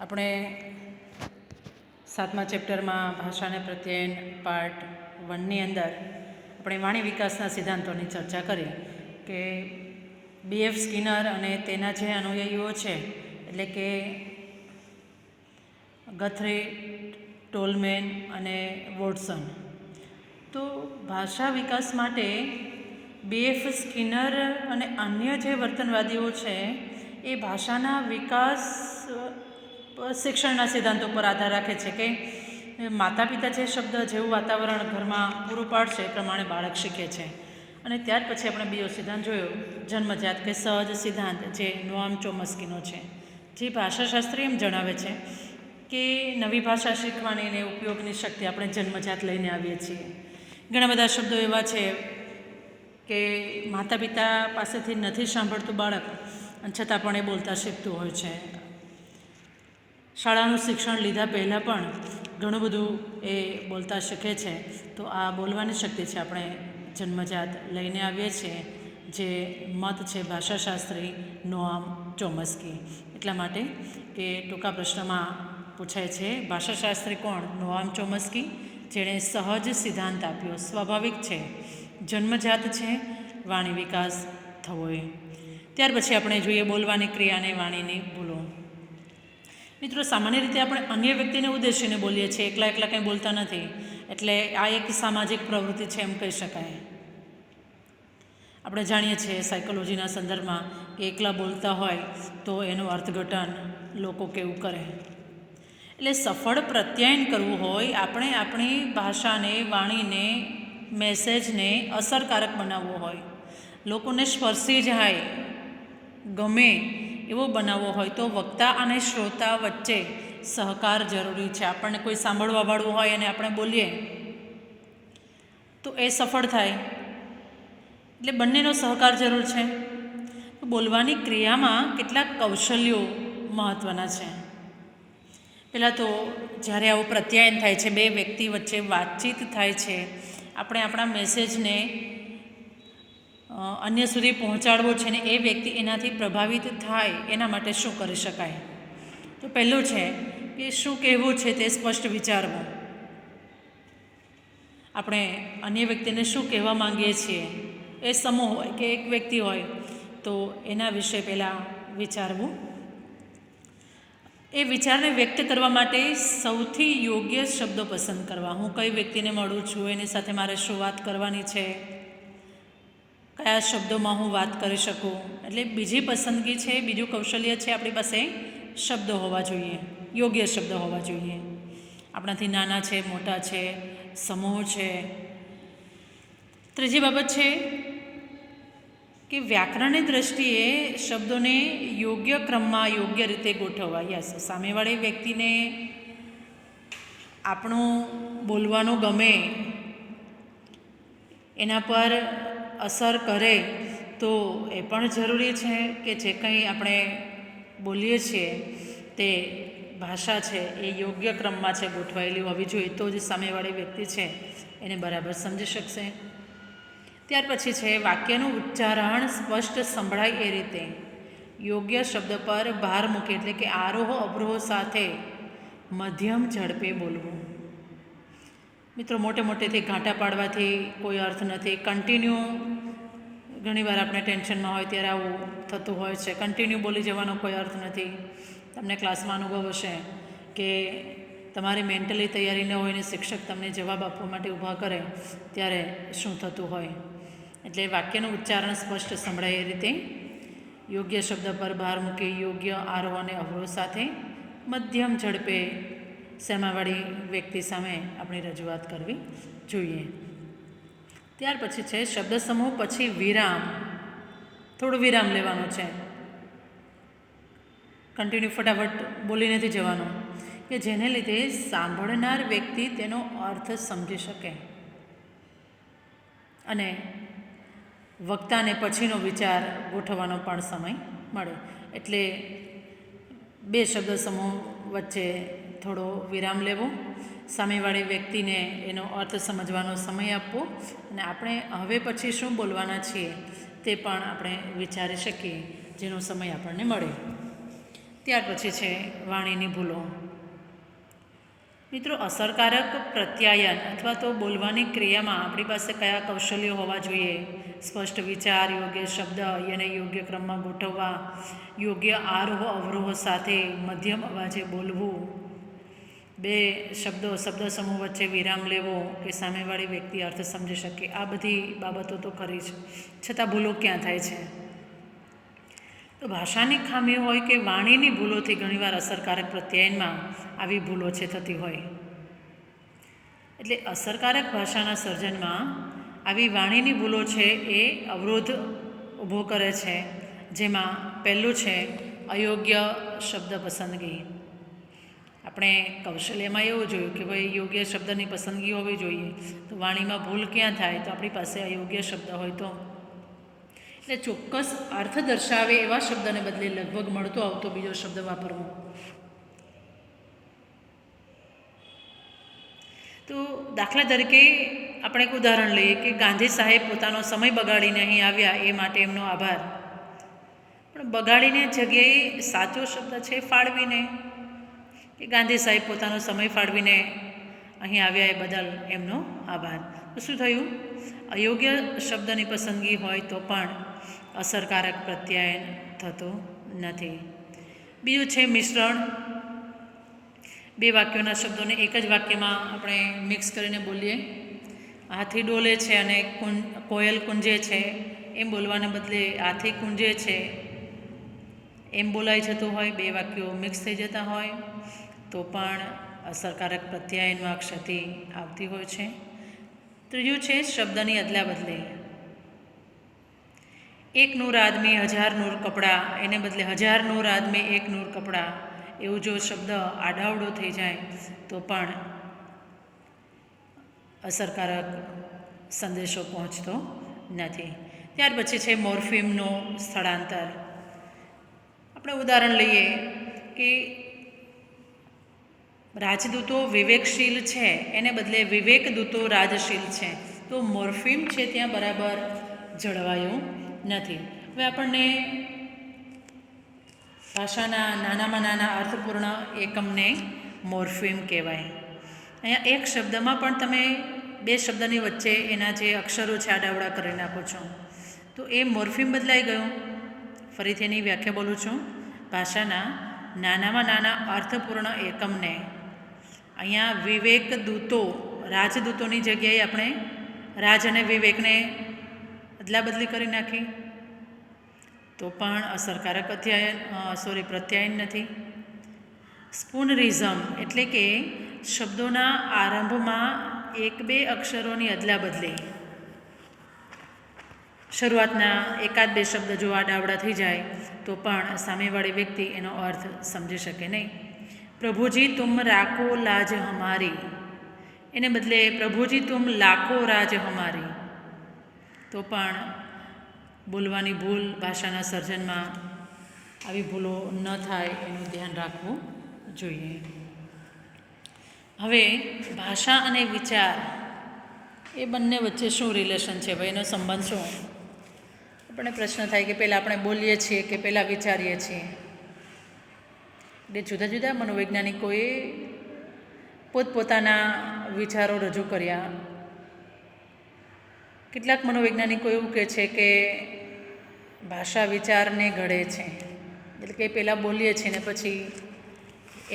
આપણે 7મા ચેપ્ટરમાં ભાષાને પ્રત્યયન પાર્ટ 1ની અંદર આપણે વાણી વિકાસના સિદ્ધાંતોની ચર્ચા કરી કે BF સ્કિનર અને તેના જે અનુયાયીઓ છે, એટલે કે ગથરી, ટોલમેન અને વોટસન, તો ભાષા વિકાસ માટે BF સ્કિનર અને અન્ય જે વર્તનવાદીઓ છે એ ભાષાના વિકાસ શિક્ષણના સિદ્ધાંતો પર આધાર રાખે છે કે માતા પિતા જે શબ્દ જેવું વાતાવરણ ઘરમાં પૂરું પાડશે એ પ્રમાણે બાળક શીખે છે. અને ત્યાર પછી આપણે બીજો સિદ્ધાંત જોયો, જન્મજાત કે સહજ સિદ્ધાંત, જે નોઆમ ચોમ્સ્કીનો છે, જે ભાષાશાસ્ત્રી એમ જણાવે છે કે નવી ભાષા શીખવાની અને ઉપયોગની શક્તિ આપણે જન્મજાત લઈને આવીએ છીએ. ઘણા બધા શબ્દો એવા છે કે માતા પિતા પાસેથી નથી સાંભળતું બાળક, અને છતાં પણ એ બોલતા શીખતું હોય છે. શાળાનું શિક્ષણ લીધા પહેલાં પણ ઘણું બધું એ બોલતા શીખે છે. તો આ બોલવાની શક્તિ છે આપણે જન્મજાત લઈને આવીએ છીએ, જે મત છે ભાષાશાસ્ત્રી નોઆમ ચોમ્સ્કી. એટલા માટે કે ટૂંકા પ્રશ્નમાં પૂછાય છે, ભાષાશાસ્ત્રી કોણ? નોઆમ ચોમ્સ્કી, જેણે સહજ સિદ્ધાંત આપ્યો, સ્વાભાવિક છે, જન્મજાત છે, વાણી વિકાસ થવો એ. ત્યાર પછી આપણે જોઈએ બોલવાની ક્રિયાને વાણીની ભૂલો. મિત્રો, સામાન્ય રીતે આપણે અન્ય વ્યક્તિને ઉદ્દેશીને બોલીએ છીએ, એકલા કંઈ બોલતા નથી. એટલે આ એક સામાજિક પ્રવૃત્તિ છે એમ કહી શકાય. આપણે જાણીએ છીએ સાયકોલોજીના સંદર્ભમાં કે એકલા બોલતા હોય તો એનું અર્થઘટન લોકો કેવું કરે. એટલે સફળ પ્રત્યાયન કરવું હોય, આપણે આપણી ભાષાને, વાણીને, મેસેજને અસરકારક બનાવવો હોય, લોકોને સ્પર્શી જાય, ગમે એવો બનાવવો હોય, તો વક્તા અને શ્રોતા વચ્ચે સહકાર જરૂરી છે. આપણને કોઈ સાંભળવાવાળું હોય અને આપણે બોલીએ તો એ સફળ થાય, એટલે બંનેનો સહકાર જરૂર છે. બોલવાની ક્રિયામાં કેટલાક કૌશલ્યો મહત્ત્વના છે. પહેલાં તો જ્યારે આવું પ્રત્યાયન થાય છે, બે વ્યક્તિ વચ્ચે વાતચીત થાય છે, આપણે આપણા મેસેજને અન્ય સુધી પહોંચાડવો છે ને એ વ્યક્તિ એનાથી પ્રભાવિત થાય, એના માટે શું કરી શકાય? તો પહેલું છે કે શું કહેવું છે તે સ્પષ્ટ વિચારવું. આપણે અન્ય વ્યક્તિને શું કહેવા માંગીએ છીએ, એ સમૂહ હોય કે એક વ્યક્તિ હોય, તો એના વિશે પહેલાં વિચારવું. એ વિચારને વ્યક્ત કરવા માટે સૌથી યોગ્ય શબ્દો પસંદ કરવા. હું કઈ વ્યક્તિને મળું છું, એની સાથે મારે શું વાત કરવાની છે, કયા શબ્દોમાં હું વાત કરી શકું. એટલે બીજી પસંદગી છે, બીજું કૌશલ્ય છે, આપણી પાસે શબ્દો હોવા જોઈએ, યોગ્ય શબ્દો હોવા જોઈએ. આપણાથી નાના છે, મોટા છે, સમૂહ છે. ત્રીજી બાબત છે કે વ્યાકરણની દૃષ્ટિએ શબ્દોને યોગ્ય ક્રમમાં, યોગ્ય રીતે ગોઠવવા. યસ, સામેવાળી વ્યક્તિને આપણું બોલવાનું ગમે, એના પર અસર કરે, તો એ પણ જરૂરી છે કે જે કંઈ આપણે બોલીએ છીએ તે ભાષા છે એ યોગ્ય ક્રમમાં છે, ગોઠવાયેલી હોવી જોઈએ. તો જ સામેવાળી વ્યક્તિ છે એને બરાબર સમજી શકશે. ત્યાર પછી છે વાક્યનું ઉચ્ચારણ સ્પષ્ટ સંભળાય એ રીતે યોગ્ય શબ્દ પર ભાર મૂકે, એટલે કે આરોહ અવરોહ સાથે મધ્યમ ઝડપે બોલવું. મિત્રો, મોટેથી ઘાંટા પાડવાથી કોઈ અર્થ નથી. કન્ટિન્યુ, ઘણીવાર આપણે ટેન્શનમાં હોય ત્યારે આવું થતું હોય છે, કન્ટિન્યુ બોલી જવાનો કોઈ અર્થ નથી. તમને ક્લાસમાં અનુભવ હશે કે તમારી મેન્ટલી તૈયારી ન હોય ને શિક્ષક તમને જવાબ આપવા માટે ઊભા કરે ત્યારે શું થતું હોય. એટલે વાક્યનું ઉચ્ચારણ સ્પષ્ટ સંભળાય એ રીતે યોગ્ય શબ્દ પર ભાર મૂકી યોગ્ય આરોહ અને અવરોહ સાથે મધ્યમ ઝડપે સામેવાળી વ્યક્તિ સામે આપણી રજૂઆત કરવી જોઈએ. ત્યાર પછી છે શબ્દ સમૂહ પછી વિરામ. થોડું વિરામ લેવાનું છે, કન્ટિન્યુ ફટાફટ બોલી નથી જવાનું, કે જેને લીધે સાંભળનાર વ્યક્તિ તેનો અર્થ સમજી શકે અને વક્તાને પછીનો વિચાર ગોઠવવાનો પણ સમય મળે. એટલે બે શબ્દ સમૂહ વચ્ચે થોડો વિરામ લેવો, સામેવાળી વ્યક્તિને એનો અર્થ સમજવાનો સમય આપવો, અને આપણે હવે પછી શું બોલવાના છીએ તે પણ આપણે વિચારી શકીએ, જેનો સમય આપણને મળે. ત્યાર પછી છે વાણીની ભૂલો. મિત્રો, અસરકારક પ્રત્યાયન અથવા તો બોલવાની ક્રિયામાં આપણી પાસે કયા કૌશલ્યો હોવા જોઈએ? સ્પષ્ટ વિચાર, યોગ્ય શબ્દ અને યોગ્ય ક્રમમાં ગોઠવવા, યોગ્ય આરોહ અવરોહ સાથે મધ્યમ અવાજે બોલવું, બે શબ્દ સમૂહ વચ્ચે વિરામ લેવો કે સામેવાળી વ્યક્તિ અર્થ સમજી શકે. આ બધી બાબતો તો ખરી જ, છતાં ભૂલો ક્યાં થાય છે? તો ભાષાની ખામી હોય કે વાણીની ભૂલોથી ઘણીવાર અસરકારક પ્રત્યાયનમાં આવી ભૂલો છે થતી હોય. એટલે અસરકારક ભાષાના સર્જનમાં આવી વાણીની ભૂલો છે એ અવરોધ ઊભો કરે છે. જેમાં પહેલું છે અયોગ્ય શબ્દ પસંદગી. આપણે કૌશલ્યમાં એવું જોયું કે ભાઈ યોગ્ય શબ્દની પસંદગી હોવી જોઈએ. તો વાણીમાં ભૂલ ક્યાં થાય? તો આપણી પાસે અયોગ્ય શબ્દ હોય તો. એટલે ચોક્કસ અર્થ દર્શાવે એવા શબ્દને બદલે લગભગ મળતો આવતો બીજો શબ્દ વાપરવો. તો દાખલા તરીકે આપણે એક ઉદાહરણ લઈએ કે ગાંધી સાહેબ પોતાનો સમય બગાડીને અહીં આવ્યા એ માટે એમનો આભાર. પણ બગાડીને જગ્યાએ સાચો શબ્દ છે ફાળવીને, કે ગાંધી સાહેબ પોતાનો સમય ફાળવીને અહીં આવ્યા એ બદલ એમનો આભાર. તો શું થયું? અયોગ્ય શબ્દની પસંદગી હોય તો પણ અસરકારક પ્રત્યાયન થતું નથી. બીજું છે મિશ્રણ. બે વાક્યોના શબ્દોને એક જ વાક્યમાં આપણે મિક્સ કરીને બોલીએ. હાથી ડોલે છે અને કોયલ કુંજે છે એમ બોલવાને બદલે હાથી કુંજે છે એમ બોલાઈ જતું હોય, બે વાક્યો મિક્સ થઈ જતા હોય તો પણ અસરકારક પ્રત્યાયનમાં ક્ષતિ આવતી હોય છે. ત્રીજું છે શબ્દની અદલા બદલી. એક નૂર આદમી હજાર નૂર કપડાં એને બદલે હજાર નૂર આદમી એક નૂર કપડાં, એવું જો શબ્દ આડાવડો થઈ જાય તો પણ અસરકારક સંદેશો પહોંચતો નથી. ત્યાર પછી છે મોર્ફિમનું સ્થળાંતર. આપણે ઉદાહરણ લઈએ કે રાજદૂતો વિવેકશીલ છે એને બદલે વિવેકદૂતો રાજશીલ છે. તો મોર્ફિમ છે ત્યાં બરાબર જળવાયું નથી. હવે આપણને ભાષાના નાનામાં નાના અર્થપૂર્ણ એકમને મોર્ફિમ કહેવાય. અહીંયા એક શબ્દમાં પણ તમે બે શબ્દની વચ્ચે એના જે અક્ષરો છે આડાવડા કરી નાખો છો તો એ મોર્ફિમ બદલાઈ ગયું. ફરીથી એની વ્યાખ્યા બોલું છું. ભાષાના નાનામાં નાના અર્થપૂર્ણ એકમને અહીંયા વિવેકદૂતો, રાજદૂતોની જગ્યાએ આપણે રાજ અને વિવેકને અદલા બદલી કરી નાખી તો પણ અસરકારક પ્રત્યાયન નથી. સ્પૂનરિઝમ એટલે કે શબ્દોના આરંભમાં એક બે અક્ષરોની અદલા બદલી. શરૂઆતના એકાદ બે શબ્દ જો આડાવડા થઈ જાય તો પણ સામેવાળી વ્યક્તિ એનો અર્થ સમજી શકે નહીં. પ્રભુજી તુમ રાખો લાજ હમારી એને બદલે પ્રભુજી તુમ લાખો રાજ હમારી, તો પણ બોલવાની ભૂલ ભાષાના સર્જનમાં આવી ભૂલો ન થાય એનું ધ્યાન રાખવું જોઈએ. હવે ભાષા અને વિચાર એ બંને વચ્ચે શું રિલેશન છે? ભાઈ એનો સંબંધ શું? આપણને પ્રશ્ન થાય કે પહેલાં આપણે બોલીએ છીએ કે પહેલાં વિચારીએ છીએ. એટલે જુદા જુદા મનોવૈજ્ઞાનિકોએ પોતપોતાના વિચારો રજૂ કર્યા. કેટલાક મનોવૈજ્ઞાનિકો એવું કહે છે કે ભાષા વિચારને ઘડે છે, એટલે કે પહેલાં બોલીએ છીએ ને પછી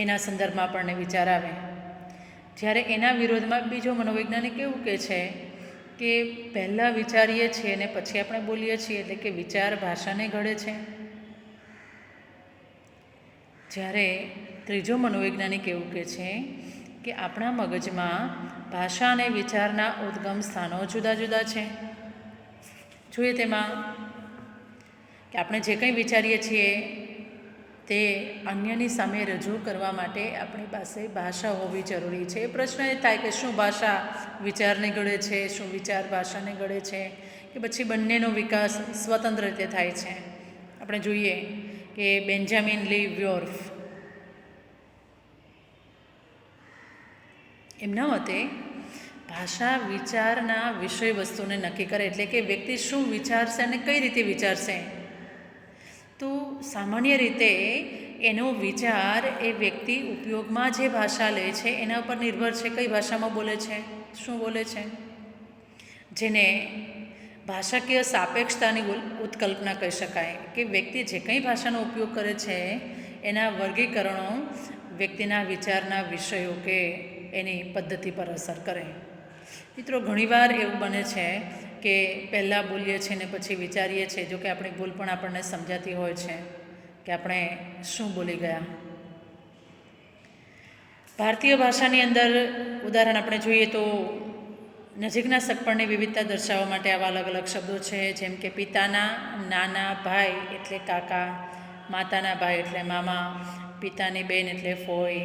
એના સંદર્ભમાં આપણને વિચાર આવે. જ્યારે એના વિરોધમાં બીજો મનોવૈજ્ઞાનિક એવું કહે છે કે પહેલાં વિચારીએ છીએ ને પછી આપણે બોલીએ છીએ, એટલે કે વિચાર ભાષાને ઘડે છે. જ્યારે ત્રીજો મનોવૈજ્ઞાનિક એવું કહે છે કે આપણા મગજમાં ભાષા અને વિચારના ઉદ્ગમ સ્થાનો જુદા જુદા છે. જોઈએ તેમાં કે આપણે જે કંઈ વિચારીએ છીએ તે અન્યની સામે રજૂ કરવા માટે આપણી પાસે ભાષા હોવી જરૂરી છે. પ્રશ્ન એ થાય કે શું ભાષા વિચારને ઘડે છે, શું વિચાર ભાષાને ઘડે છે, કે પછી બંનેનો વિકાસ સ્વતંત્ર રીતે થાય છે? આપણે જોઈએ કે બેન્જામિન લી વ્યોર્ફ એમના મતે ભાષા વિચારના વિષય વસ્તુને નક્કી કરે, એટલે કે વ્યક્તિ શું વિચારશે અને કઈ રીતે વિચારશે. તો સામાન્ય રીતે એનો વિચાર એ વ્યક્તિ ઉપયોગમાં જે ભાષા લે છે એના ઉપર નિર્ભર છે કઈ ભાષામાં બોલે છે, શું બોલે છે, જેને ભાષાકીય સાપેક્ષતાની ઉત્કલ્પના કહી શકાય કે વ્યક્તિ જે કંઈ ભાષાનો ઉપયોગ કરે છે એના વર્ગીકરણો વ્યક્તિના વિચારના વિષયો કે એની પદ્ધતિ પર અસર કરે. મિત્રો, ઘણીવાર એવું બને છે કે પહેલાં બોલીએ છીએ ને પછી વિચારીએ છીએ, જો કે આપણી ભૂલ પણ આપણને સમજાતી હોય છે કે આપણે શું બોલી ગયા. ભારતીય ભાષાની અંદર ઉદાહરણ આપણે જોઈએ તો નજીકના સગપણની વિવિધતા દર્શાવવા માટે આવા અલગ અલગ શબ્દો છે, જેમ કે પિતાના નાના ભાઈ એટલે કાકા, માતાના ભાઈ એટલે મામા, પિતાની બેન એટલે ફોઈ,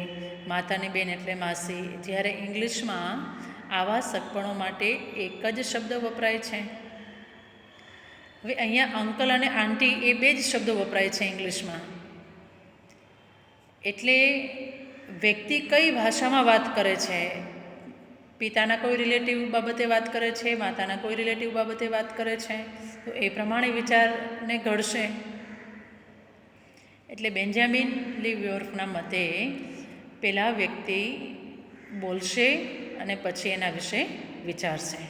માતાની બેન એટલે માસી. જ્યારે ઇંગ્લિશમાં આવા સગપણો માટે એક જ શબ્દ વપરાય છે. હવે અહીંયા અંકલ અને આંટી એ બે જ શબ્દો વપરાય છે ઇંગ્લિશમાં. એટલે વ્યક્તિ કઈ ભાષામાં વાત કરે છે, પિતાના કોઈ રિલેટિવ બાબતે વાત કરે છે, માતાના કોઈ રિલેટિવ બાબતે વાત કરે છે, તો એ પ્રમાણે વિચારને ઘડશે. એટલે બેન્જામિન લીવયોર્ફના મતે પેલા વ્યક્તિ બોલશે અને પછી એના વિશે વિચારશે.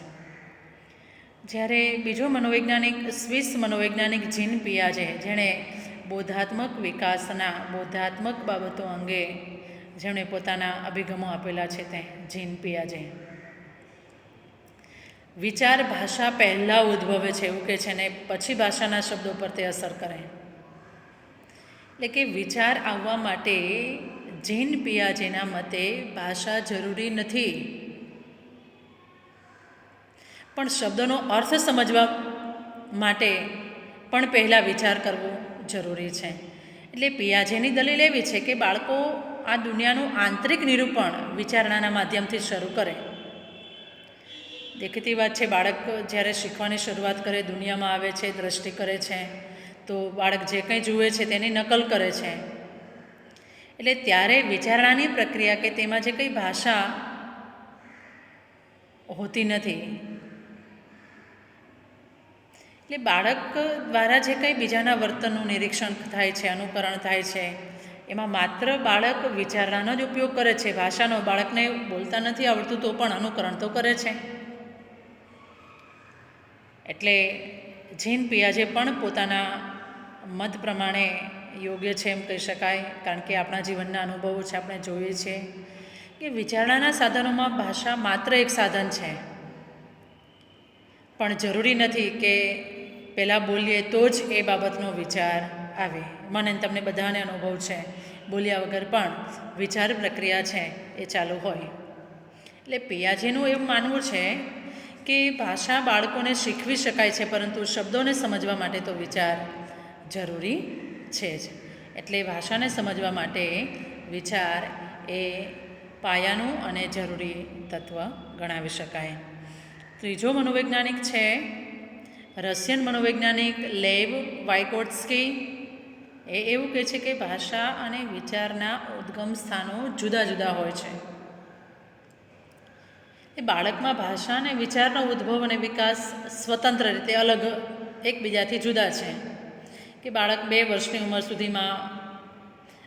જ્યારે બીજો મનોવૈજ્ઞાનિક સ્વિસ મનોવૈજ્ઞાનિક જીન પિયાજે, જેણે બોધાત્મક વિકાસના બોધાત્મક બાબતો અંગે જેમણે પોતાના અભિગમો આપેલા છે તે જીન પિયાજે, વિચાર ભાષા પહેલાં ઉદ્ભવે છે એવું કહે છે ને પછી ભાષાના શબ્દો પર તે અસર કરે. એટલે કે વિચાર આવવા માટે જીન પિયાજેના મતે ભાષા જરૂરી નથી, પણ શબ્દોનો અર્થ સમજવા માટે પણ પહેલાં વિચાર કરવો જરૂરી છે. એટલે પિયાજેની દલીલ એવી છે કે બાળકો આ દુનિયાનું આંતરિક નિરૂપણ વિચારણાના માધ્યમથી શરૂ કરે. દેખીતી વાત છે, બાળક જ્યારે શીખવાની શરૂઆત કરે, દુનિયામાં આવે છે, દ્રષ્ટિ કરે છે, તો બાળક જે કંઈ જુએ છે તેની નકલ કરે છે. એટલે ત્યારે વિચારણાની પ્રક્રિયા કે તેમાં જે કંઈ ભાષા હોતી નથી. એટલે બાળક દ્વારા જે કંઈ બીજાના વર્તનનું નિરીક્ષણ થાય છે, અનુકરણ થાય છે, એમાં માત્ર બાળક વિચારણાનો જ ઉપયોગ કરે છે, ભાષાનો. બાળકને બોલતા નથી આવડતું તો પણ અનુકરણ તો કરે છે. એટલે જીન પિયાજે પણ પોતાના મત પ્રમાણે યોગ્ય છે એમ કહી શકાય, કારણ કે આપણા જીવનના અનુભવો છે, આપણે જોઈએ છીએ કે વિચારણાના સાધનોમાં ભાષા માત્ર એક સાધન છે, પણ જરૂરી નથી કે પહેલાં બોલીએ તો જ એ બાબતનો વિચાર આવે. મને તમને બધાને અનુભવ છે, બોલ્યા વગર પણ વિચાર પ્રક્રિયા છે એ ચાલુ હોય. એટલે પિયાજેનું એવું માનવું છે કે ભાષા બાળકોને શીખવી શકાય છે, પરંતુ શબ્દોને સમજવા માટે તો વિચાર જરૂરી છે જ. એટલે ભાષાને સમજવા માટે વિચાર એ પાયાનું અને જરૂરી તત્વ ગણાવી શકાય. ત્રીજો મનોવૈજ્ઞાનિક છે રશિયન મનોવૈજ્ઞાનિક લેવ વાયગોટ્સ્કી. એ એવું કહે છે કે ભાષા અને વિચારના ઉદ્ગમ સ્થાનો જુદા જુદા હોય છે. એ બાળકમાં ભાષા અને વિચારનો ઉદ્ભવ અને વિકાસ સ્વતંત્ર રીતે અલગ એકબીજાથી જુદા છે. કે બાળક 2 વર્ષની ઉંમર સુધીમાં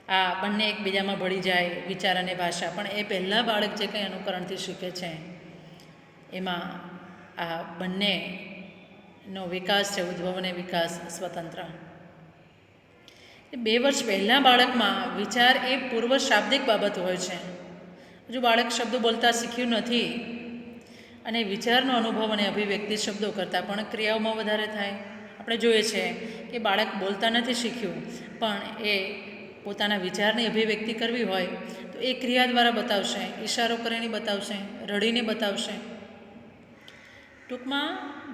આ બંને એકબીજામાં ભળી જાય, વિચાર અને ભાષા. પણ એ પહેલાં બાળક જે કંઈ અનુકરણથી શીખે છે એમાં આ બંનેનો વિકાસ છે, ઉદ્ભવ અને વિકાસ સ્વતંત્ર. 2 વર્ષ પહેલાં બાળકમાં વિચાર એ પૂર્વ શાબ્દિક બાબત હોય છે. હજુ બાળક શબ્દો બોલતા શીખ્યું નથી અને વિચારનો અનુભવ અને અભિવ્યક્તિ શબ્દો કરતાં પણ ક્રિયાઓમાં વધારે થાય. આપણે જોઈએ છીએ કે બાળક બોલતા નથી શીખ્યું, પણ એ પોતાના વિચારની અભિવ્યક્તિ કરવી હોય તો એ ક્રિયા દ્વારા બતાવશે, ઇશારો કરીને બતાવશે, રડીને બતાવશે. ટૂંકમાં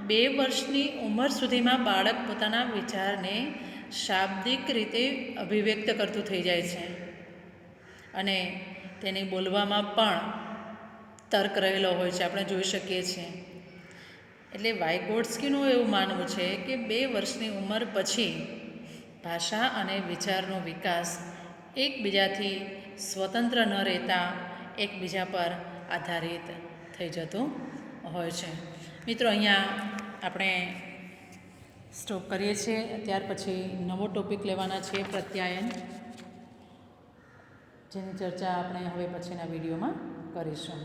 2 વર્ષની ઉંમર સુધીમાં બાળક પોતાના વિચારને શાબ્દિક રીતે અભિવ્યક્ત કરતું થઈ જાય છે અને તેની બોલવામાં પણ તર્ક રહેલો હોય છે, આપણે જોઈ શકીએ છીએ. એટલે વાયગોટ્સ્કીનું એવું માનવું છે કે 2 વર્ષની ઉંમર પછી ભાષા અને વિચારનો વિકાસ એકબીજાથી સ્વતંત્ર ન રહેતા એકબીજા પર આધારિત થઈ જતું હોય છે. મિત્રો, અહીંયા આપણે સ્ટોપ કરીએ છીએ. ત્યાર પછી નવો ટૉપિક લેવાના છે, પ્રત્યાયન. જેની ચર્ચા આપણે હવે પછીના વિડીયોમાં કરીશું.